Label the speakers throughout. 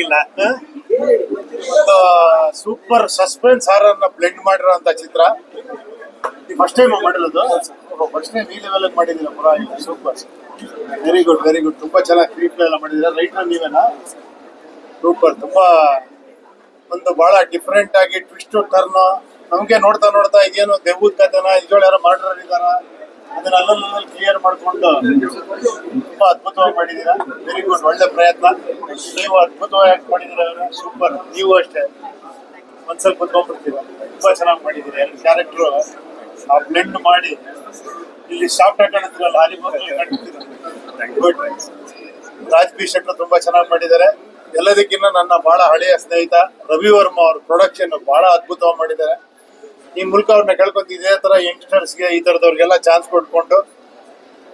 Speaker 1: ಆಗಿಲ್ಲ. ಒಂದು super suspense horror blend ಮಾಡಿರೋಂಥ ಚಿತ್ರ. ಫಸ್ಟ್ ಟೈಮ್ ಮಾಡಿರೋದು, ಫಸ್ಟ್ ಟೈಮ್ ಈ ಲೆವೆಲ್ ಮಾಡಿದ್ದೀರಾ ಪುರ. Super, very good very good. ತುಂಬಾ ಚೆನ್ನಾಗಿ ಸ್ಕ್ರೀನ್ ಪ್ಲೇ ಎಲ್ಲ ಮಾಡಿದ್ದೀರಾ. ರೈಟರ್ ನೀವೇನಾ? ಸೂಪರ್. ತುಂಬಾ ಒಂದು ಬಹಳ ಡಿಫ್ರೆಂಟ್ ಆಗಿ ಟ್ವಿಸ್ಟ್ ಟರ್ನ್. ನಮ್ಗೆ ನೋಡ್ತಾ ನೋಡ್ತಾ ಇದೇನು ದೆವ್ವದ ಕಥೆನ, ಇದ್ರೊಳಗೆ ಯಾರೋ ಮರ್ಡರ್ ಇದಾರ, ಅದನ್ನ ಅಲ್ಲಲ್ಲಿ ಕ್ಲಿಯರ್ ಮಾಡ್ಕೊಂಡು ತುಂಬಾ ಅದ್ಭುತವಾಗಿ ಮಾಡಿದ್ದೀರಾ. ವೆರಿ ಗುಡ್, ಒಳ್ಳೆ ಪ್ರಯತ್ನ. ನೀವು ಅದ್ಭುತವಾಗಿ ಮಾಡಿದ್ದೀರಾ. ಸೂಪರ್. ನೀವು ಅಷ್ಟೇ ಒಂದ್ಸಲ ಕುತ್ಕೊಂಡ್ಬಿಡ್ತೀರಾ. ತುಂಬಾ ಚೆನ್ನಾಗಿ ಮಾಡಿದ್ದೀರಾ. ಎರಡು ಕ್ಯಾರೆಕ್ಟರ್ ಆ ಬ್ಲೆಂಡ್ ಮಾಡಿ ಇಲ್ಲಿ ಸಾಫ್ಟ್ ಆಗಿ ಕಾಣಿಸ್ತಿರಲ್ಲ, ಗುಡ್. ರಾಜ್ ಬಿ ಶೆಟ್ಟರ್ ತುಂಬಾ ಚೆನ್ನಾಗಿ ಮಾಡಿದ್ದಾರೆ. ಎಲ್ಲದಕ್ಕಿಂತ ನನ್ನ ಬಹಳ ಹಳೆಯ ಸ್ನೇಹಿತ ರವಿ ವರ್ಮ ಅವ್ರ ಪ್ರೊಡಕ್ಷನ್ ಬಹಳ ಅದ್ಭುತವಾಗಿ ಮಾಡಿದ್ದಾರೆ. ಈ ಮೂಲಕ ಅವ್ರನ್ನ ಕೇಳ್ಕೊಂತ ಇದೇ ತರ ಯಂಗ್ಸ್ಟರ್ಸ್ಗೆ, ಈ ತರದವ್ರಿಗೆಲ್ಲ ಚಾನ್ಸ್ ಕೊಟ್ಕೊಂಡು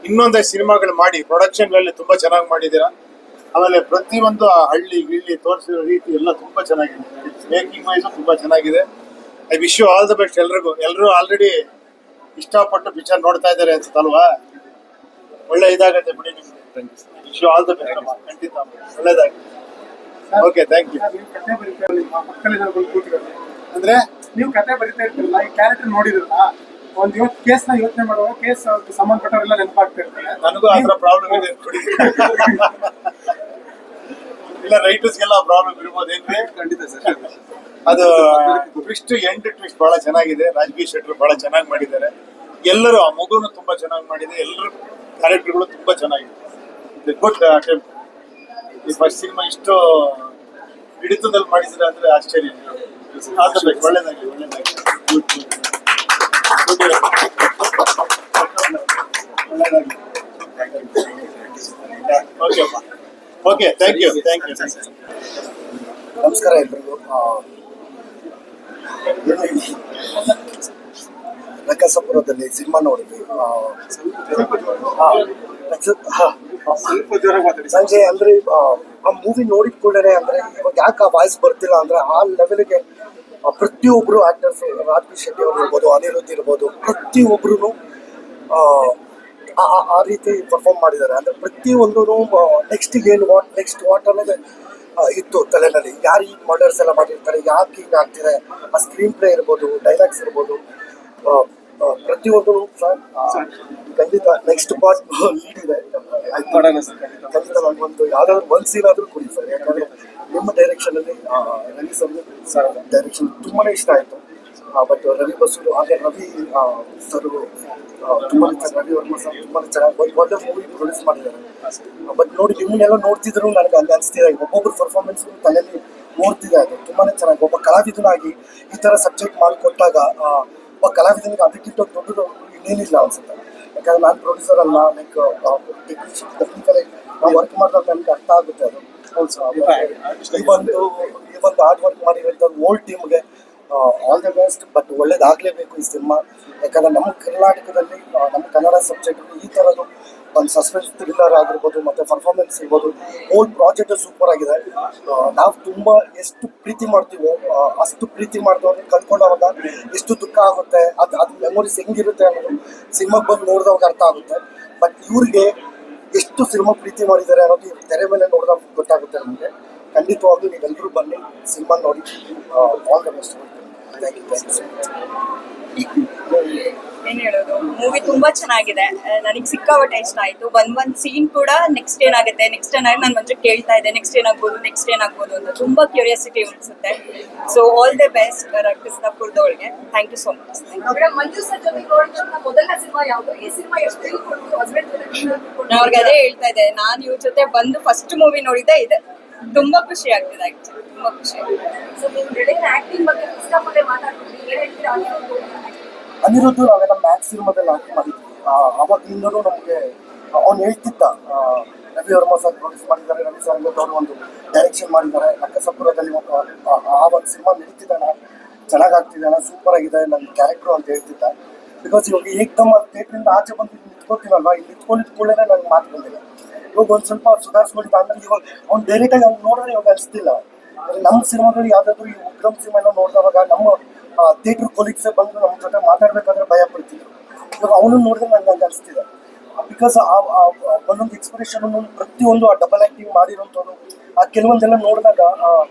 Speaker 1: ಇನ್ನೊಂದಷ್ಟು ಸಿನಿಮಾಗಳು ಮಾಡಿ ಪ್ರೊಡಕ್ಷನ್ಗಳಲ್ಲಿ ತುಂಬಾ ಚೆನ್ನಾಗಿ ಮಾಡಿದ್ದೀರಾ. ಆಮೇಲೆ ಪ್ರತಿಯೊಂದು ಆ ಹಳ್ಳಿ ಗಿಳ್ಳಿ ತೋರಿಸಿರೋ ರೀತಿ ಎಲ್ಲ ತುಂಬಾ ಚೆನ್ನಾಗಿದೆ. ಮೇಕಿಂಗ್ ವೈಸು ತುಂಬಾ ಚೆನ್ನಾಗಿದೆ. I wish you all the best ಎಲ್ರಿಗೂ. ಎಲ್ಲರೂ ಆಲ್ರೆಡಿ ಇಷ್ಟಪಟ್ಟು ಪಿಕ್ಚರ್ ನೋಡ್ತಾ ಇದ್ದಾರೆ ಅನ್ಸುತ್ತಲ್ವಾ? ಒಳ್ಳೆ ಇದಾಗತ್ತೆ ಬಿಡಿ ನಿಮ್ಗೆ. Wish you all the best. ಖಂಡಿತ ಒಳ್ಳೇದಾಗಿ. Okay, thank you. ಅಂದ್ರೆ
Speaker 2: ನೀವು ಕತೆ ಬರೀತಾ ಇರ್ತೀರಲ್ಲ, ಈ ಕ್ಯಾರೆಕ್ಟರ್ ನೋಡಿದ್ರಲ್ಲ, ಒಂದು ಇವತ್ತು ಕೇಸ್ನ ಯೋಚನೆ ಮಾಡುವಾಗ ಕೇಸ್ ಸಂಬಂಧಪಟ್ಟವರೆಲ್ಲ ನೆನಪಾಗ್ತಾ ಇರ್ತಾರೆ.
Speaker 1: ನನಗೂ ಆ ಥರ ಪ್ರಾಬ್ಲಮ್ ಇದೆ. ಇಲ್ಲ, ರೈಟರ್ಸ್ಗೆಲ್ಲ ಪ್ರಾಬ್ಲಮ್ ಇರ್ಬೋದೇನ್ರಿ?
Speaker 2: ಖಂಡಿತ ಸರ್.
Speaker 1: ಅದು ಟ್ವಿಸ್ಟ್, ಎಂಡ್ ಟ್ವಿಸ್ಟ್ ಬಹಳ ಚೆನ್ನಾಗಿದೆ. ರಾಜ್ ಬಿ ಶೆಟ್ಟರ್ ಬಹಳ ಚೆನ್ನಾಗಿ ಮಾಡಿದ್ದಾರೆ. ಎಲ್ಲರೂ, ಆ ಮಗುನು ತುಂಬಾ ಚೆನ್ನಾಗಿ ಮಾಡಿದೆ. ಎಲ್ಲರೂ ಕ್ಯಾರೆಕ್ಟರ್ಗಳು ತುಂಬಾ ಚೆನ್ನಾಗಿದೆ. Good attempt. ಈ ಫಸ್ಟ್ ಸಿನಿಮಾ ಇಷ್ಟು ಹಿಡಿತದಲ್ಲಿ ಮಾಡಿದ್ರೆ ಅಂದ್ರೆ ಆಶ್ಚರ್ಯ. ಒಳ್ಳೇದಾಗಿ ಒಳ್ಳೇದಾಗಿ. Okay, thank you.
Speaker 3: ನಮಸ್ಕಾರ ಎಲ್ರಿಗೂ. ನಕಸಪುರದಲ್ಲಿ ಸಿನಿಮಾ ನೋಡಿದ್ವಿ. ಸಂಜೆ ಅಂದ್ರೆ ಆ ಮೂವಿ ನೋಡಿದ ಕೂಡಲೇ ಅಂದ್ರೆ ಇವಾಗ ಯಾಕೆ ಆ ವಾಯ್ಸ್ ಬರ್ತಿಲ್ಲ ಅಂದ್ರೆ ಆ ಲೆವೆಲ್ಗೆ ಪ್ರತಿಯೊಬ್ರು ಆಕ್ಟರ್ಸ್, ರಾಜ್ ಬಿ ಶೆಟ್ಟಿ ಅವರು ಇರ್ಬೋದು, ಅನಿರುದ್ಧ್ ಇರ್ಬೋದು, ಪ್ರತಿಯೊಬ್ರು ಆ ರೀತಿ ಪರ್ಫಾರ್ಮ್ ಮಾಡಿದ್ದಾರೆ. ಅಂದ್ರೆ ಪ್ರತಿಯೊಂದು ನೆಕ್ಸ್ಟ್ ಏನು ನೆಕ್ಸ್ಟ್ ವಾಟ್ ಅನ್ನೋದು ಇತ್ತು ತಲೆನಲ್ಲಿ. ಯಾರು ಈ ಮರ್ಡರ್ಸ್ ಎಲ್ಲ ಮಾಡಿರ್ತಾರೆ, ಯಾಕೆ ಈಗ ಆಗ್ತಿದೆ, ಆ ಸ್ಕ್ರೀನ್ ಪ್ಲೇ ಇರ್ಬೋದು, ಡೈಲಾಗ್ಸ್ ಇರ್ಬೋದು, ಪ್ರತಿಯೊಂದು ಖಂಡಿತ ನೆಕ್ಸ್ಟ್ ಪಾರ್ಟ್ ಲೀಡ್ ಇದೆ. ಖಂಡಿತ ನನಗೊಂದು ಯಾವ್ದಾದ್ರು ಒಂದು ಸೀನ್ ಆದ್ರೂ ಕೊಡಿ ಸರ್. ಯಾಕಂದ್ರೆ ನಿಮ್ಮ ಡೈರೆಕ್ಷನ್ ಅಲ್ಲಿ ರವಿ ಸರ್ ಡೈರೆಕ್ಷನ್ ತುಂಬಾನೇ ಇಷ್ಟ ಆಯ್ತು. ಬಟ್ ರವಿ ಬಸೂರು ಹಾಗೆ ರವಿ ಸರ್ ತುಂಬಾ ರವಿ ವರ್ಮ ಸರ್ ತುಂಬಾ ಚೆನ್ನಾಗಿ ಒಳ್ಳೆ ಮೂವಿ ಪ್ರೊಡ್ಯೂಸ್ ಮಾಡಿದ್ದಾರೆ. ಬಟ್ ನೋಡಿ, ನಿಮ್ಮನ್ನೆಲ್ಲ ನೋಡ್ತಿದ್ರು ನನಗೆ ಹಂಗೆ ಅನಿಸ್ತಿದೆ. ಒಬ್ಬೊಬ್ರು ಪರ್ಫಾರ್ಮೆನ್ಸ್ ತಲೆಯಲ್ಲಿ ನೋಡ್ತಿದೆ. ಅದು ತುಂಬಾನೇ ಚೆನ್ನಾಗಿ. ಒಬ್ಬ ಕಲಾವಿದನಾಗಿ ಈ ತರ ಸಬ್ಜೆಕ್ಟ್ ಮಾಡಿಕೊಟ್ಟಾಗ ಒಬ್ಬ ಕಲಾವಿದನಿಗೆ ಅದಕ್ಕಿಂತ ದೊಡ್ಡದು ಇನ್ನೇನಿಲ್ಲ ಅನ್ಸುತ್ತೆ. ಯಾಕಂದ್ರೆ ನಾನು ಪ್ರೊಡ್ಯೂಸರ್ ಅಲ್ಲ, ಲೈಕ್ ಟೆಕ್ನಿಕಲಿ ನಾವು ವರ್ಕ್ ಮಾಡಿದಾಗ ನನಗೆ ಅರ್ಥ ಆಗುತ್ತೆ. ಅದು ಈ ಒಂದು ಹಾರ್ಡ್ ವರ್ಕ್ ಮಾಡಿರೋಂಥ ಓಲ್ಡ್ ಟೀಮ್ಗೆ ಆಲ್ ದ ಬೆಸ್ಟ್. ಬಟ್ ಒಳ್ಳೇದಾಗಲೇಬೇಕು ಈ ಸಿನಿಮಾ. ಯಾಕಂದರೆ ನಮ್ಮ ಕರ್ನಾಟಕದಲ್ಲಿ, ನಮ್ಮ ಕನ್ನಡ ಸಬ್ಜೆಕ್ಟ್ ಈ ಥರದ್ದು ಒಂದು ಸಸ್ಪೆನ್ಸ್ ಥ್ರಿಲ್ಲರ್ ಆಗಿರ್ಬೋದು, ಮತ್ತು ಪರ್ಫಾರ್ಮೆನ್ಸ್ ಇರ್ಬೋದು, ಓಲ್ಡ್ ಪ್ರಾಜೆಕ್ಟ್ ಸೂಪರ್ ಆಗಿದೆ. ನಾವು ತುಂಬ ಎಷ್ಟು ಪ್ರೀತಿ ಮಾಡ್ತೀವೋ ಅಷ್ಟು ಪ್ರೀತಿ ಮಾಡಿದವ್ರಿಗೆ ಕಳ್ಕೊಂಡವಾಗ ಎಷ್ಟು ದುಃಖ ಆಗುತ್ತೆ, ಅದು ಮೆಮೊರೀಸ್ ಹೆಂಗಿರುತ್ತೆ ಅನ್ನೋದು ಸಿನಿಮಾಗೆ ಬಂದು ನೋಡಿದವಾಗ ಅರ್ಥ ಆಗುತ್ತೆ. ಬಟ್ ಇವ್ರಿಗೆ ಎಷ್ಟು ಸಿನಿಮಾ ಪ್ರೀತಿ ಮಾಡಿದ್ದಾರೆ ಅನ್ನೋದು ತೆರೆ ಮೇಲೆ ನೋಡಿದಾಗ ಗೊತ್ತಾಗುತ್ತೆ ನಮಗೆ. ಖಂಡಿತವಾಗ್ಲೂ ನೀವೆಲ್ಲರೂ ಬನ್ನಿ, ಸಿನಿಮಾ ನೋಡಿ. All the best. Thank you so much.
Speaker 4: ಏನ್ ಹೇಳೋದು, ಮೂವಿ ತುಂಬಾ ಚೆನ್ನಾಗಿದೆ. ನನಗೆ ಸಿಕ್ಕಾಪಟ್ಟೆ ಇಷ್ಟ ಆಯ್ತು. ಒಂದ್ ಸೀನ್ ಕೂಡ ನೆಕ್ಸ್ಟ್ ಏನಾಗುತ್ತೆ, ನೆಕ್ಸ್ಟ್ ಏನಾಗಿ ನಾನು ಮಂಜು ಕೇಳ್ತಾ ಇದ್ದೆ, ನೆಕ್ಸ್ಟ್ ಏನಾಗ್ಬೋದು ಅಂತ ತುಂಬಾ ಕ್ಯೂರಿಯಾಸಿಟಿ ಅನ್ಸುತ್ತೆ. ಸೊ ಆಲ್ ದಿ ಬೆಸ್ಟ್ ಕೃಷ್ಣಪುರದವಳಿಗೆ. Thank you so much.
Speaker 5: Manju sir ಜೊತೆ ನೋಡಿದ ಮೊದಲ ಸಿನಿಮಾ ಯಾವುದು? ಈ ಸಿನಿಮಾ ಎಷ್ಟು
Speaker 4: ನಾನು ಅವ್ರಿಗೆ ಅದೇ ಹೇಳ್ತಾ ಇದ್ದೆ, ನಾನು ಇವ್ರ ಜೊತೆ ಬಂದು ಫಸ್ಟ್ ಮೂವಿ ನೋಡಿದ್ದೆ ಇದೆ. ತುಂಬಾ ಖುಷಿ ಆಗ್ತಿದೆ ಆಕ್ಚುಲಿ, ತುಂಬಾ ಖುಷಿ.
Speaker 5: ಆಕ್ಟಿಂಗ್ ಬಗ್ಗೆ ಇಷ್ಟಪಟ್ಟೆ ಮಾತಾಡ್ತೀವಿ, ಏನ್ ಹೇಳ್ತೀರಾ?
Speaker 3: ಅನಿರುದ್ಧು ನಾವೆಲ್ಲ ಮ್ಯಾಕ್ಸ್ ಸಿನಿಮಾದಲ್ಲಿ ಆಕ್ಟ್ ಮಾಡಿದ್ವಿ. ಆವಾಗಿಂದಲೂ ನಮಗೆ ಅವ್ನು ಹೇಳ್ತಿದ್ದ, ರವಿ ವರ್ಮ ಸರ್ ಪ್ರೊಡ್ಯೂಸ್ ಮಾಡಿದ್ದಾರೆ, ರವಿ ಸರ್ ಅವರು ಒಂದು ಡೈರೆಕ್ಷನ್ ಮಾಡಿದ್ದಾರೆ, ನಕ್ಕಸಪುರದಲ್ಲಿ ಆ ಒಂದು ಸಿನಿಮಾ ನಡೀತಿದ್ದಾನೆ, ಚೆನ್ನಾಗಾಗ್ತಿದ್ದಾನೆ, ಸೂಪರ್ ಆಗಿದೆ ನನ್ನ ಕ್ಯಾರೆಕ್ಟ್ರು ಅಂತ ಹೇಳ್ತಿದ್ದ. ಬಿಕಾಸ್ ಇವಾಗ ಏಕದಮ್ ಥಿಯೇಟ್ರಿಂದ ಆಚೆ ಬಂದು ನಿಂತ್ಕೋತೀನಲ್ವ, ಇಲ್ಲಿ ನಿಂತ್ಕೊಂಡಿದ್ದ ನನಗೆ ಮಾತು ಬಂದಿಲ್ಲ. ಇವಾಗ ಒಂದು ಸ್ವಲ್ಪ ಸುಧಾರಿಸ್ಕೊಂಡಿದ್ದ. ಅಂದರೆ ಇವಾಗ ಅವ್ನು ಡೈರೆಕ್ಟಾಗಿ ಅವ್ನು ನೋಡಿದ್ರೆ ಇವಾಗ ಅನಿಸ್ತಿಲ್ಲ. ನಮ್ಮ ಸಿನಿಮಾಗಳು ಯಾವುದಾದ್ರೂ ಈ ಉಗ್ರಂ ಸಿನಿಮಾ ಎಲ್ಲ ನೋಡಿದವಾಗ ನಮ್ಮ ಥಿಯೇಟ್ರ್ ಕೊಲೀಗ್ಸೇ ಬಂದು ನಮ್ಮ ಜೊತೆ ಮಾತಾಡಬೇಕಾದ್ರೆ ಭಯ ಪಡ್ತಿದ್ರು. ಇವಾಗ ಅವನು ನೋಡಿದ್ರೆ ನನಗೆ ಹಂಗೆ ಅನಿಸ್ತಿದೆ. ಬಿಕಾಸ್ ಒಂದೊಂದು ಎಕ್ಸ್ಪ್ರೆಷನ್ ಪ್ರತಿಯೊಂದು ಆ ಡಬಲ್ ಆ್ಯಕ್ಟಿಂಗ್ ಮಾಡಿರೋಂಥವ್ರು ಆ ಕೆಲವೊಂದೆಲ್ಲ ನೋಡಿದಾಗ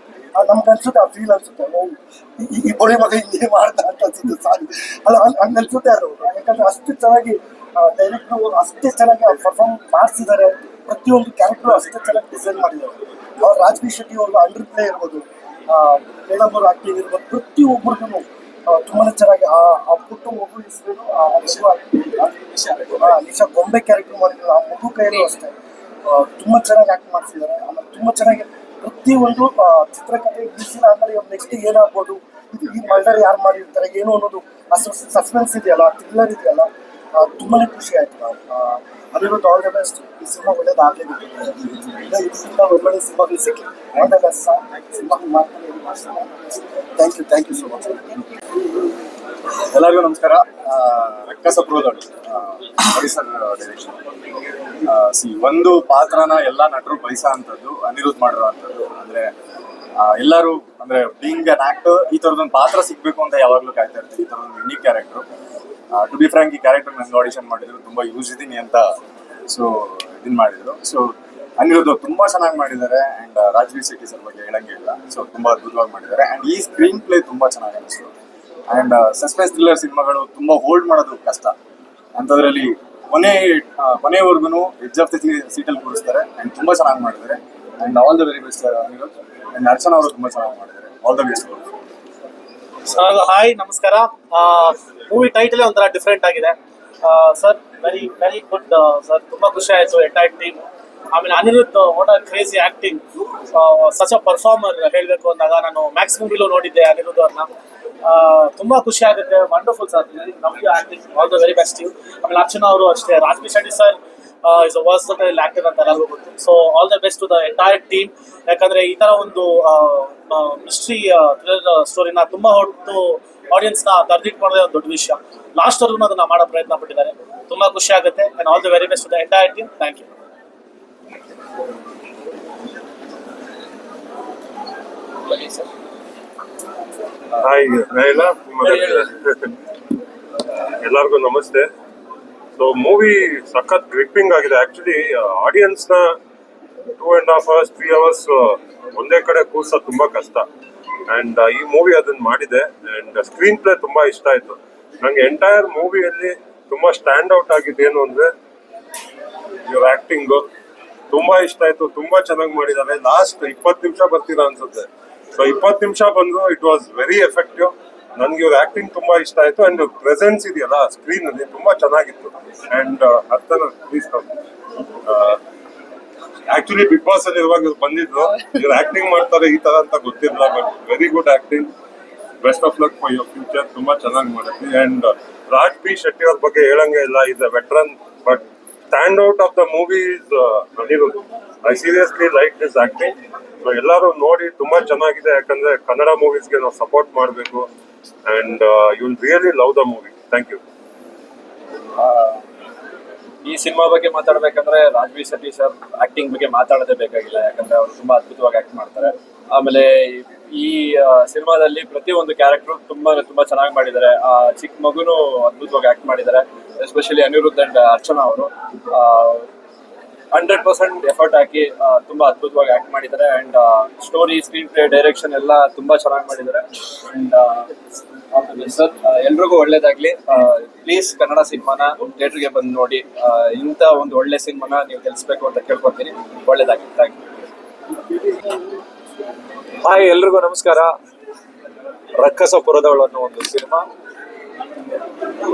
Speaker 3: ನಮ್ಗೆ ಅನ್ಸುತ್ತೆ, ಆ ಫೀಲ್ ಅನ್ಸುತ್ತೆ, ಈ ಬೊಳೆ ಮಗ ಹಿಂಗೆ ಮಾಡ್ದ ಅಂತ ಅನ್ಸುತ್ತೆ. ಅಲ್ಲ ಹಂಗೆ ಅನ್ಸುತ್ತೆ ಅದು, ಯಾಕಂದ್ರೆ ಅಷ್ಟು ಚೆನ್ನಾಗಿ ಡೈರೆಕ್ಟ್ರು ಅಷ್ಟೇ ಚೆನ್ನಾಗಿ ಪರ್ಫಾರ್ಮ್ ಮಾಡಿಸಿದ್ದಾರೆ. ಪ್ರತಿಯೊಂದು ಕ್ಯಾರೆಕ್ಟರ್ ಅಷ್ಟೇ ಚೆನ್ನಾಗಿ ಡಿಸೈನ್ ಮಾಡಿದ್ದಾರೆ. ಅವ್ರು ರಾಜ್ಬಿ ಶೆಟ್ಟಿ ಅವ್ರದ್ದು ಅಂಡರ್ ಪ್ಲೇ ಇರ್ಬೋದು, ಮೇಡಮ್ ಅವ್ರ ಆಕ್ಟಿಂಗ್ ಇರ್ಬೋದು, ಪ್ರತಿಯೊಬ್ಬರಿಗೂ ತುಂಬಾ ಚೆನ್ನಾಗಿ ಆ ಪುಟ್ಟ ಮಗು ಹೆಸರು ನಿಶಾ ಗೊಂಬೆ ಕ್ಯಾರೆಕ್ಟರ್ ಮಾಡಿದ್ರು. ಆ ಮಗು ಕೈಯಲ್ಲೂ ಅಷ್ಟೇ ತುಂಬಾ ಚೆನ್ನಾಗಿ ಆಕ್ಟ್ ಮಾಡಿಸಿದ್ದಾರೆ. ಆಮೇಲೆ ತುಂಬಾ ಚೆನ್ನಾಗಿ ಪ್ರತಿಯೊಂದು ಚಿತ್ರಕಥೆ ಬಿಸಿಲ ಆಮೇಲೆ ಇವಾಗ ನೆಕ್ಸ್ಟ್ ಏನಾಗ್ಬೋದು, ಈ ಮರ್ಡರ್ ಯಾರು ಮಾಡಿರ್ತಾರೆ ಏನು ಅನ್ನೋದು ಆ ಸಸ್ಪೆನ್ಸ್ ಇದೆಯಲ್ಲ, ಥ್ರಿಲ್ಲರ್ ಇದೆಯಲ್ಲ, ತುಂಬಾನೇ ಖುಷಿ ಆಯ್ತು. Aniruddh all the best. ಈ ಸಿನಿಮಾ ಒಳ್ಳೇದಾಗಲೇಬೇಕು, ಇದಕ್ಕಿಂತ ಒಳ್ಳೊಳ್ಳೆ ಸಿನಿಮಾಗಳು ಸಿಕ್ಕಿ ಆಲ್ ದ ಬೆಸ್ಟ್. ಸಿನಿಮಾ ಮಾಡ್ತಾರೆ. Thank you so much.
Speaker 1: ಎಲ್ಲರಿಗೂ ನಮಸ್ಕಾರ. ರಕ್ಕಸ ಪ್ರೋದಳು ಪರಿಸರ್ ಡೈರೆಕ್ಷನ್. ಒಂದು ಪಾತ್ರನ ಎಲ್ಲ ನಟರು ಬಯಸೋಂಥದ್ದು ಅನಿರುದ್ಧ್ ಮಾಡಿರೋಂಥದ್ದು. ಅಂದ್ರೆ ಎಲ್ಲರೂ ಅಂದ್ರೆ ಬೀಯಿಂಗ್ ಅನ್ ಆಕ್ಟರ್ ಈ ಥರದೊಂದು ಪಾತ್ರ ಸಿಗ್ಬೇಕು ಅಂತ ಯಾವಾಗಲೂ ಕಾಯ್ತಾ ಇರ್ತೀವಿ. ಈ ಥರದೊಂದು unique character. To be frank, ಈ ಕ್ಯಾರೆಕ್ಟರ್ ನಂಗೆ ಆಡಿಷನ್ ಮಾಡಿದ್ರು, ತುಂಬಾ ಯೂಸ್ ಇದ್ದೀನಿ ಅಂತ ಇದನ್ನ ಮಾಡಿದ್ರು. ಸೊ ಅನಿರುದ್ಧ್ ತುಂಬಾ ಚೆನ್ನಾಗಿ ಮಾಡಿದ್ದಾರೆ. ಅಂಡ್ ರಾಜ್ಬಿ ಶೆಟ್ಟಿ ಸರ್ ಬಗ್ಗೆ ಹೇಳಂಗಿಲ್ಲ, ಸೊ ತುಂಬಾ ಅದ್ಭುತವಾಗಿ ಮಾಡಿದ್ದಾರೆ. ಅಂಡ್ ಈ ಸ್ಕ್ರೀನ್ ಪ್ಲೇ ತುಂಬಾ ಚೆನ್ನಾಗಿ ಅನಿಸ್ತು. ಅಂಡ್ ಸಸ್ಪೆನ್ಸ್ ಥ್ರಿಲ್ಲರ್ ಸಿನಿಮಾಗಳು ತುಂಬಾ ಹೋಲ್ಡ್ ಮಾಡೋದು ಕಷ್ಟ, ಅಂಥದ್ರಲ್ಲಿ ಕೊನೆವರೆಗೂ ಎಡ್ಜ್ ಆಫ್ ದ ಸೀಟಲ್ಲಿ ಕೂರಿಸ್ತಾರೆ. ಅಂಡ್ ತುಂಬಾ ಚೆನ್ನಾಗಿ ಮಾಡಿದ್ದಾರೆ. And all the very best Aniruddh. And Archana ಅವರು ತುಂಬಾ ಚೆನ್ನಾಗಿ ಮಾಡಿದ್ದಾರೆ. All the best.
Speaker 6: ಹಾಯ್, ನಮಸ್ಕಾರ. ಮೂವಿ ಟೈಟಲ್ ಒಂಥರ ಡಿಫ್ರೆಂಟ್ ಆಗಿದೆ sir. Very very good sir. ತುಂಬಾ ಖುಷಿ ಆಯಿತು ಎಂಟೈರ್ ಟೀಮ್. ಆಮೇಲೆ Aniruddh what are crazy acting, such a performer. ಹೇಳಬೇಕು ಅಂದಾಗ ನಾನು ಮ್ಯಾಕ್ಸ್ ಮೂವಿಲೂ ನೋಡಿದ್ದೆ ಅನಿರುದ್ಧ್ ಅವ್ರನ್ನ. ತುಂಬಾ ಖುಷಿ ಆಗುತ್ತೆ. ವಂಡರ್ಫುಲ್ ಸರ್, ನಮಗೆ acting all the very best you. ಆಮೇಲೆ ಅರ್ಚನಾ ಅವರು ಅಷ್ಟೇ. Raj B Shetty sir is a versatile actor ಅಂತ ಎಲ್ಲರಿಗೂ ಗೊತ್ತು. So all the best to the entire team. ಯಾಕಂದ್ರೆ ಈ ತರ ಒಂದು ಮಿಸ್ಟ್ರಿ ಥ್ರಿಲ್ಲರ್ ಸ್ಟೋರಿನ ತುಂಬಾ ಹೊತ್ತು ಆಡಿಯನ್ಸ್ನ ತರ್ದಿಟ್ಕೊಳ್ಳೋದೇ ಒಂದು ದೊಡ್ಡ ವಿಷಯ. ಲಾಸ್ಟ್ ವರ್ಗೂ ಅದನ್ನ ಮಾಡೋ ಪ್ರಯತ್ನ ಪಟ್ಟಿದ್ದಾರೆ. ತುಂಬಾ ಖುಷಿ ಆಗುತ್ತೆ. And all the very best to the entire team. Thank you.
Speaker 7: Hi ಎಲ್ಲರಿಗೂ ನಮಸ್ತೆ. ಸೊ ಮೂವಿ ಸಖತ್ ಗ್ರಿಪ್ಪಿಂಗ್ ಆಗಿದೆ. ಆಕ್ಚುಲಿ ಆಡಿಯನ್ಸ್ನ 2.5 hours 3 hours ಒಂದೇ ಕಡೆ ಕೂರ್ಸೋದು ತುಂಬಾ ಕಷ್ಟ. ಅಂಡ್ ಈ ಮೂವಿ ಅದನ್ನ ಮಾಡಿದೆ. ಅಂಡ್ ಸ್ಕ್ರೀನ್ ಪ್ಲೇ ತುಂಬಾ ಇಷ್ಟ ಆಯ್ತು ನಂಗೆ. ಎಂಟೈರ್ ಮೂವಿಯಲ್ಲಿ ತುಂಬಾ ಸ್ಟ್ಯಾಂಡ್ ಔಟ್ ಆಗಿದ್ದೇನು ಅಂದ್ರೆ ಇವ್ರ ಆಕ್ಟಿಂಗು ತುಂಬಾ ಇಷ್ಟ ಆಯ್ತು. ತುಂಬಾ ಚೆನ್ನಾಗಿ ಮಾಡಿದ್ದಾರೆ. ಲಾಸ್ಟ್ 20 ನಿಮಿಷ ಬರ್ತೀರಾ ಅನ್ಸುತ್ತೆ. ಸೊ 20 ನಿಮಿಷ ಬಂದ್ರು ಇಟ್ ವಾಸ್ ವೆರಿ ಎಫೆಕ್ಟಿವ್. ನನ್ಗೆ ಇವ್ರ ಆಕ್ಟಿಂಗ್ ತುಂಬಾ ಇಷ್ಟ ಆಯ್ತು. ಅಂಡ್ ಪ್ರೆಸೆನ್ಸ್ ಇದೆಯಲ್ಲ ಸ್ಕ್ರೀನ್ ಅಲ್ಲಿ ತುಂಬಾ ಚೆನ್ನಾಗಿತ್ತು. ಅಂಡ್ ಅರ್ಥನ ಪ್ಲೀಸ್ ಆಕ್ಚುಲಿ ಬಿಗ್ ಬಾಸ್ ಅಲ್ಲಿ ಇರುವಾಗ ಇವ್ರು ಬಂದಿದ್ರು. ಇವ್ರು ಆಕ್ಟಿಂಗ್ ಮಾಡ್ತಾರೆ ಈ ತರ ಅಂತ ಗೊತ್ತಿಲ್ಲ. But very good acting. Best of luck for your future. ತುಂಬಾ ಚೆನ್ನಾಗಿ ಮಾಡಿದ್ವಿ. ಅಂಡ್ ರಾಜ್ಬಿ ಶೆಟ್ಟಿ ಅವ್ರ ಬಗ್ಗೆ ಹೇಳಂಗೆ ಇಲ್ಲ. Is a veteran. But stand out of the movie is Aniruddh. I seriously like this acting. So ಎಲ್ಲರೂ ನೋಡಿ ತುಂಬಾ ಚೆನ್ನಾಗಿದೆ. ಯಾಕಂದ್ರೆ ಕನ್ನಡ ಮೂವೀಸ್ಗೆ ನಾವು ಸಪೋರ್ಟ್ ಮಾಡಬೇಕು. And you will really love the movie. Thank you.
Speaker 8: ಈ ಸಿನಿಮಾ ಬಗ್ಗೆ ಮಾತಾಡ್ಬೇಕಂದ್ರೆ ರಾಜ್ಬಿ ಶೆಟ್ಟಿ ಸರ್ ಆಕ್ಟಿಂಗ್ ಬಗ್ಗೆ ಮಾತಾಡೋದೇ ಬೇಕಾಗಿಲ್ಲ. ಯಾಕಂದ್ರೆ ಅವರು ತುಂಬಾ ಅದ್ಭುತವಾಗಿ ಆಕ್ಟ್ ಮಾಡ್ತಾರೆ. ಆಮೇಲೆ ಈ ಸಿನಿಮಾದಲ್ಲಿ ಪ್ರತಿಯೊಂದು ಕ್ಯಾರೆಕ್ಟರ್ ತುಂಬಾ ಚೆನ್ನಾಗಿ ಮಾಡಿದ್ದಾರೆ. ಆ ಚಿಕ್ಕ ಮಗುನು ಅದ್ಭುತವಾಗಿ ಆಕ್ಟ್ ಮಾಡಿದ್ದಾರೆ. ಎಸ್ಪೆಷಲಿ ಅನಿರುದ್ಧ್ ಅಂಡ್ ಅರ್ಚನಾ ಅವರು 100% ಎಫರ್ಟ್ ಹಾಕಿ ತುಂಬಾ ಅದ್ಭುತವಾಗಿ ಆಕ್ಟ್ ಮಾಡಿದ್ದಾರೆ. And story, screen play, direction ಎಲ್ಲ ತುಂಬಾ ಚೆನ್ನಾಗಿ ಮಾಡಿದ್ದಾರೆ. ಅಂಡ್ ಸರ್ ಎಲ್ರಿಗೂ ಒಳ್ಳೇದಾಗ್ಲಿ. ಪ್ಲೀಸ್ ಕನ್ನಡ ಸಿನಿಮಾನ ಥಿಯೇಟರ್ಗೆ ಬಂದು ನೋಡಿ. ಇಂಥ ಒಂದು ಒಳ್ಳೆ ಸಿನಿಮಾನ ನೀವು ಗೆಲ್ಲಿಸ್ಬೇಕು ಅಂತ ಕೇಳ್ಕೊತೀನಿ. ಒಳ್ಳೇದಾಗ್ಲಿ. Thank you.
Speaker 9: ಹಾಯ್, ಎಲ್ರಿಗೂ ನಮಸ್ಕಾರ. ರಕ್ಕಸ ಪುರದವಳು ಅನ್ನೋ ಒಂದು ಸಿನಿಮಾ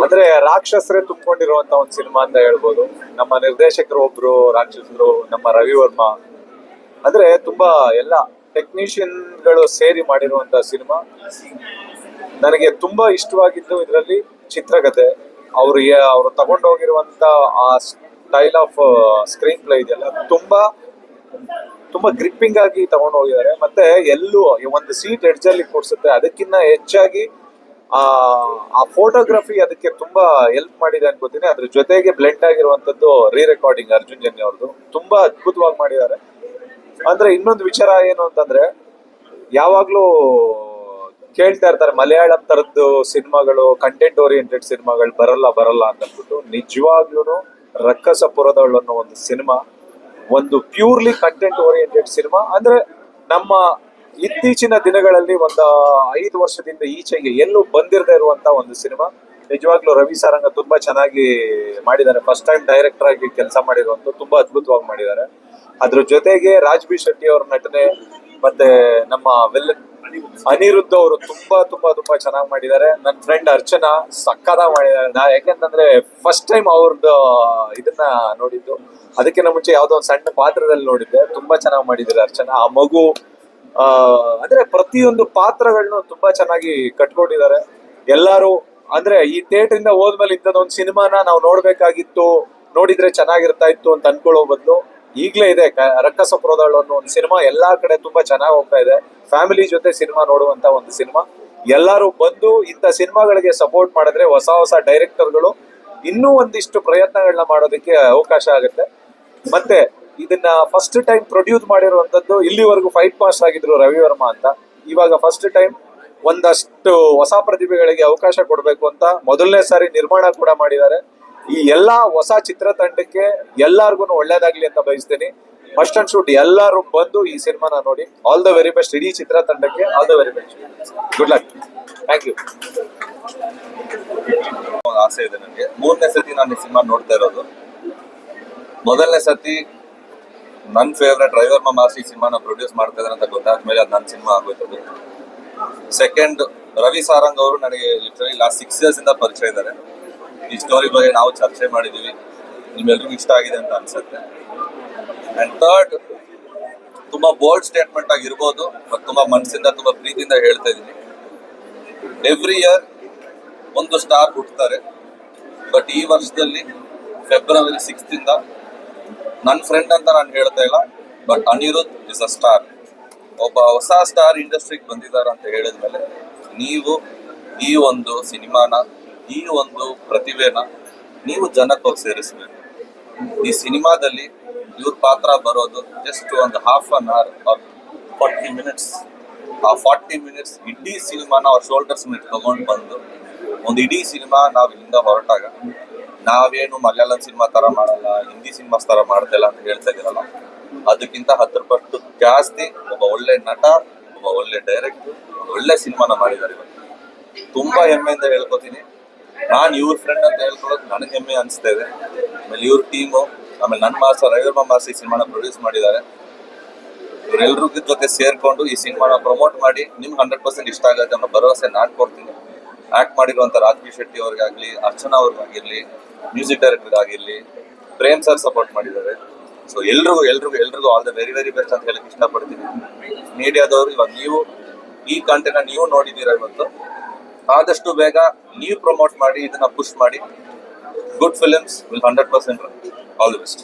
Speaker 9: ಅಂದ್ರೆ ರಾಕ್ಷಸರೇ ತುಂಬಿಕೊಂಡಿರುವಂತ ಒಂದು ಸಿನಿಮಾ ಅಂತ ಹೇಳ್ಬೋದು. ನಮ್ಮ ನಿರ್ದೇಶಕರು ಒಬ್ರು ರಾಕ್ಷಸರು, ನಮ್ಮ ರವಿ ವರ್ಮಾ. ಅಂದ್ರೆ ತುಂಬಾ ಎಲ್ಲ ಟೆಕ್ನಿಷಿಯನ್ಗಳು ಸೇರಿ ಮಾಡಿರುವಂತ ಸಿನಿಮಾ. ನನಗೆ ತುಂಬಾ ಇಷ್ಟವಾಗಿದ್ದು ಇದರಲ್ಲಿ ಚಿತ್ರಕಥೆ, ಅವರು ತಗೊಂಡೋಗಿರುವಂತ ಆ ಸ್ಟೈಲ್ ಆಫ್ ಸ್ಕ್ರೀನ್ ಪ್ಲೇ ಇದೆಯಲ್ಲ, ತುಂಬಾ ಗ್ರಿಪ್ಪಿಂಗ್ ಆಗಿ ತಗೊಂಡು ಹೋಗಿದ್ದಾರೆ. ಮತ್ತೆ ಎಲ್ಲೂ ಒಂದು ಸೀಟ್ ಎಡ್ಜ್ ಅಲ್ಲಿ ಕೊಡ್ಸುತ್ತೆ. ಅದಕ್ಕಿಂತ ಹೆಚ್ಚಾಗಿ ಆ ಫೋಟೋಗ್ರಫಿ ಅದಕ್ಕೆ ತುಂಬಾ ಹೆಲ್ಪ್ ಮಾಡಿದೆ ಅನ್ಕೋತೀನಿ. ಅದ್ರ ಜೊತೆಗೆ ಬ್ಲೆಂಡ್ ಆಗಿರುವಂತದ್ದು ರೆಕಾರ್ಡಿಂಗ್ ಅರ್ಜುನ್ ಜನ್ಯ ಅವ್ರದ್ದು ತುಂಬಾ ಅದ್ಭುತವಾಗಿ ಮಾಡಿದ್ದಾರೆ. ಅಂದ್ರೆ ಇನ್ನೊಂದು ವಿಚಾರ ಏನು ಅಂತಂದ್ರೆ, ಯಾವಾಗ್ಲೂ ಕೇಳ್ತಾ ಇರ್ತಾರೆ ಮಲಯಾಳಂ ತರದ್ದು ಸಿನಿಮಾಗಳು, ಕಂಟೆಂಟ್ ಓರಿಯೆಂಟೆಡ್ ಸಿನಿಮಾಗಳು ಬರಲ್ಲ ಅಂತ ಅಂದ್ಬಿಟ್ಟು. ನಿಜವಾಗ್ಲೂ ರಕ್ಕಸಪುರದವಳು ಅನ್ನೋ ಒಂದು ಸಿನಿಮಾ ಒಂದು ಪ್ಯೂರ್ಲಿ ಕಂಟೆಂಟ್ ಓರಿಯೆಂಟೆಡ್ ಸಿನಿಮಾ. ಅಂದ್ರೆ ನಮ್ಮ ಇತ್ತೀಚಿನ ದಿನಗಳಲ್ಲಿ ಒಂದು 5 ವರ್ಷದಿಂದ ಈಚೆಗೆ ಎಲ್ಲೂ ಬಂದಿರದೇ ಇರುವಂತ ಒಂದು ಸಿನಿಮಾ. ನಿಜವಾಗ್ಲೂ ರವಿ ಸಾರಂಗ ತುಂಬಾ ಚೆನ್ನಾಗಿ ಮಾಡಿದ್ದಾರೆ. ಫಸ್ಟ್ ಟೈಮ್ ಡೈರೆಕ್ಟರ್ ಆಗಿ ಕೆಲಸ ಮಾಡಿರುವಂತ ತುಂಬಾ ಅದ್ಭುತವಾಗಿ ಮಾಡಿದ್ದಾರೆ. ಅದ್ರ ಜೊತೆಗೆ ರಾಜ್ ಬಿ ಶೆಟ್ಟಿ ಅವ್ರ ನಟನೆ ಮತ್ತೆ ನಮ್ಮ ಅನಿರುದ್ಧ ಅವರು ತುಂಬಾ ತುಂಬಾ ತುಂಬಾ ಚೆನ್ನಾಗಿ ಮಾಡಿದ್ದಾರೆ. ನನ್ನ ಫ್ರೆಂಡ್ ಅರ್ಚನಾ ಸಕ್ಕತ್ತಾಗಿ ಮಾಡಿದ್ದಾರೆ. ಯಾಕೆಂತಂದ್ರೆ ಫಸ್ಟ್ ಟೈಮ್ ಅವ್ರದ್ದು ಇದನ್ನ ನೋಡಿದ್ದು, ಅದಕ್ಕಿಂತ ಮುಂಚೆ ಯಾವ್ದೋ ಒಂದು ಸಣ್ಣ ಪಾತ್ರದಲ್ಲಿ ನೋಡಿದ್ದೆ. ತುಂಬಾ ಚೆನ್ನಾಗಿ ಮಾಡಿದ್ದಾರೆ ಅರ್ಚನಾ. ಆ ಮಗು ಅಂದ್ರೆ ಪ್ರತಿಯೊಂದು ಪಾತ್ರಗಳನ್ನ ತುಂಬಾ ಚೆನ್ನಾಗಿ ಕಟ್ಕೊಂಡಿದ್ದಾರೆ ಎಲ್ಲಾರು. ಅಂದ್ರೆ ಈ ಥಿಯೇಟರ್ ಇಂದ ಹೋದ್ಮೇಲೆ ಇಂಥದೊಂದು ಸಿನಿಮಾನ ನಾವು ನೋಡ್ಬೇಕಾಗಿತ್ತು, ನೋಡಿದ್ರೆ ಚೆನ್ನಾಗಿರ್ತಾ ಇತ್ತು ಅಂತ ಅನ್ಕೊಳ್ಳೋ ಬದಲು ಈಗ್ಲೇ ಇದೆ ರಕ್ಕಸಪುರದವಳು ಅನ್ನೋ ಒಂದು ಸಿನಿಮಾ ಎಲ್ಲಾ ಕಡೆ ತುಂಬಾ ಚೆನ್ನಾಗಿ ಹೋಗ್ತಾ ಇದೆ. ಫ್ಯಾಮಿಲಿ ಜೊತೆ ಸಿನಿಮಾ ನೋಡುವಂತ ಒಂದು ಸಿನಿಮಾ. ಎಲ್ಲರೂ ಬಂದು ಇಂಥ ಸಿನಿಮಾಗಳಿಗೆ ಸಪೋರ್ಟ್ ಮಾಡಿದ್ರೆ ಹೊಸ ಹೊಸ ಡೈರೆಕ್ಟರ್ಗಳು ಇನ್ನೂ ಒಂದಿಷ್ಟು ಪ್ರಯತ್ನಗಳನ್ನ ಮಾಡೋದಕ್ಕೆ ಅವಕಾಶ ಆಗುತ್ತೆ. ಮತ್ತೆ ಇದನ್ನ ಫಸ್ಟ್ ಟೈಮ್ ಪ್ರೊಡ್ಯೂಸ್ ಮಾಡಿರುವಂತದ್ದು, ಇಲ್ಲಿವರೆಗೂ ಫೈಟ್ ಮಾಸ್ಟರ್ ಆಗಿದ್ರು ರವಿ ವರ್ಮಾ ಅಂತ. ಇವಾಗ ಫಸ್ಟ್ ಟೈಮ್ ಒಂದಷ್ಟು ಹೊಸ ಪ್ರತಿಭೆಗಳಿಗೆ ಅವಕಾಶ ಕೊಡಬೇಕು ಅಂತ ಮೊದಲನೇ ಸಾರಿ ನಿರ್ಮಾಣ ಕೂಡ ಮಾಡಿದ್ದಾರೆ. ಈ ಎಲ್ಲಾ ಹೊಸ ಚಿತ್ರತಂಡಕ್ಕೆ ಎಲ್ಲಾರ್ಗು ಒಳ್ಳೇದಾಗ್ಲಿ ಅಂತ ಬಯಸ್ತೀನಿ. ಮಸ್ಟ್ ಅಂಡ್ ಶೂಟ್ ಎಲ್ಲರೂ ಬಂದು ಈ ಸಿನಿಮಾನ ನೋಡಿ. ಆಲ್ ದ ವೆರಿ ಬೆಸ್ಟ್ ಇಡೀ ಚಿತ್ರತಂಡಕ್ಕೆ. All the very best. Good luck. Thank you.
Speaker 10: ಆಸೆ ಇದೆ ನನಗೆ. 3ನೇ ಸತಿ ನಾನು ಈ ಸಿನಿಮಾ ನೋಡ್ತಾ ಇರೋದು. ಮೊದಲನೇ ಸತಿ ನನ್ನ ಫೇವ್ರೆಟ್ ರವಿ ವರ್ಮಾ ಮಾಸ್ಟರ್ ಈ ಸಿನಿಮಾನ ಪ್ರೊಡ್ಯೂಸ್ ಮಾಡ್ತಾ ಇದ್ದಾರೆ ಅಂತ ಗೊತ್ತಾದ್ಮೇಲೆ ಅದು ನನ್ನ ಸಿನಿಮಾ ಆಗೋಯ್ತದೆ. ಸೆಕೆಂಡ್, ರವಿ ಸಾರಂಗ್ ಅವರು ನನಗೆ ಲಿಟರಲಿ ಲಾಸ್ಟ್ 6 years ಇಂದ ಪರಿಚಯ ಇದ್ದಾರೆ. ಈ ಸ್ಟೋರಿ ಬಗ್ಗೆ ನಾವು ಚರ್ಚೆ ಮಾಡಿದೀವಿ, ನಿಮ್ಮೆಲ್ರಿಗೂ ಇಷ್ಟ ಆಗಿದೆ ಅಂತ ಅನ್ಸುತ್ತೆ. ಅಂಡ್ ಥರ್ಡ್, ತುಂಬಾ ಬೋಲ್ಡ್ ಸ್ಟೇಟ್ಮೆಂಟ್ ಆಗಿರ್ಬೋದು, ಬಟ್ ತುಂಬಾ ಮನಸ್ಸಿಂದ ತುಂಬಾ ಪ್ರೀತಿಯಿಂದ ಹೇಳ್ತಾ ಇದ್ದೀನಿ. ಎವ್ರಿ ಇಯರ್ ಒಂದು ಸ್ಟಾರ್ ಹುಟ್ಟುತ್ತಾರೆ, ಬಟ್ ಈ ವರ್ಷದಲ್ಲಿ February 6th ಇಂದ ನನ್ನ ಫ್ರೆಂಡ್ ಅಂತ ನಾನು ಹೇಳ್ತಾ ಇಲ್ಲ, but Aniruddh is a star. ಒಬ್ಬ ಹೊಸ ಸ್ಟಾರ್ ಇಂಡಸ್ಟ್ರಿಗೆ ಬಂದಿದ್ದಾರೆ ಅಂತ ಹೇಳಿದ್ಮೇಲೆ ನೀವು ಈ ಒಂದು ಸಿನಿಮಾನ, ಈ ಒಂದು ಪ್ರತಿಭೆನ ನೀವು ಜನಕ್ಕೆ ಹೋಗಿ ಸೇರಿಸ್ಬೇಕು. ಈ ಸಿನಿಮಾದಲ್ಲಿ ಇವ್ರ ಪಾತ್ರ ಬರೋದು ಜಸ್ಟ್ ಒಂದು ½ an hour or 40 minutes. ಆ 40 minutes ಇಡೀ ಸಿನಿಮಾನ ಅವ್ರ ಶೋಲ್ಡರ್ಸ್ ಮೇಲೆ ತಗೊಂಡು ಬಂದು ಒಂದು ಇಡೀ ಸಿನಿಮಾ ನಾವು ಇಲ್ಲಿಂದ ಹೊರಟಾಗ ನಾವೇನು ಮಲಯಾಳಂ ಸಿನಿಮಾ ತರ ಮಾಡಲ್ಲ, ಹಿಂದಿ ಸಿನಿಮಾಸ್ ತರ ಮಾಡ್ತಿಲ್ಲ ಅಂತ ಹೇಳ್ತಾ ಇದ್ದೀರಲ್ಲ, ಅದಕ್ಕಿಂತ 10 ಪಟ್ಟು ಜಾಸ್ತಿ ಒಬ್ಬ ಒಳ್ಳೆ ನಟ, ಒಬ್ಬ ಒಳ್ಳೆ ಡೈರೆಕ್ಟರ್, ಒಳ್ಳೆ ಸಿನಿಮಾನ ಮಾಡಿದ್ದಾರೆ. ಇವತ್ತು ತುಂಬಾ ಹೆಮ್ಮೆಯಿಂದ ಹೇಳ್ಕೊತೀನಿ. ನಾನು ಇವ್ರ ಫ್ರೆಂಡ್ ಅಂತ ಹೇಳ್ಕೊಳ್ಳೋದು ನನಗೆ ಹೆಮ್ಮೆ ಅನಿಸ್ತಾ ಇದೆ. ಆಮೇಲೆ ಇವ್ರ ಟೀಮು, ಆಮೇಲೆ ನನ್ನ ಮಾಸ್ಟರ್ ರವಿ ವರ್ಮಾ ಮಾಸ್ಟರ್ ಈ ಸಿನಿಮಾನ ಪ್ರೊಡ್ಯೂಸ್ ಮಾಡಿದ್ದಾರೆ. ಇವರೆಲ್ಲರ ಜೊತೆ ಸೇರ್ಕೊಂಡು ಈ ಸಿನಿಮಾನ ಪ್ರಮೋಟ್ ಮಾಡಿ ನಿಮ್ಗೆ 100% ಇಷ್ಟ ಆಗುತ್ತೆ ಅನ್ನೋ ಭರವಸೆ ನಾನು ಕೊಡ್ತೀನಿ. ಆಕ್ಟ್ ಮಾಡಿರುವಂಥ ರಾಜ್ ಬಿ ಶೆಟ್ಟಿ ಅವ್ರಿಗಾಗ್ಲಿ, ಅರ್ಚನಾ ಅವ್ರಿಗಾಗಿರ್ಲಿ, ಮ್ಯೂಸಿಕ್ ಡೈರೆಕ್ಟರ್ ಆಗಿರ್ಲಿ, ಪ್ರೇಮ್ ಸರ್ ಸಪೋರ್ಟ್ ಮಾಡಿದ್ದಾರೆ. ಸೊ ಎಲ್ರಿಗೂ all the very very best ಅಂತ ಹೇಳಕ್ ಇಷ್ಟಪಡ್ತೀನಿ. ಮೀಡಿಯಾದವರು ಇವಾಗ ನೀವು ಈ ಕಂಟೆಂಟ್ ನೀವು ನೋಡಿದ್ದೀರಾ, ಇವತ್ತು ಆದಷ್ಟು ಬೇಗ ನೀವು ಪ್ರಮೋಟ್ ಮಾಡಿ, ಇದನ್ನ ಪುಷ್ ಮಾಡಿ. Good films will 100% run. All the best.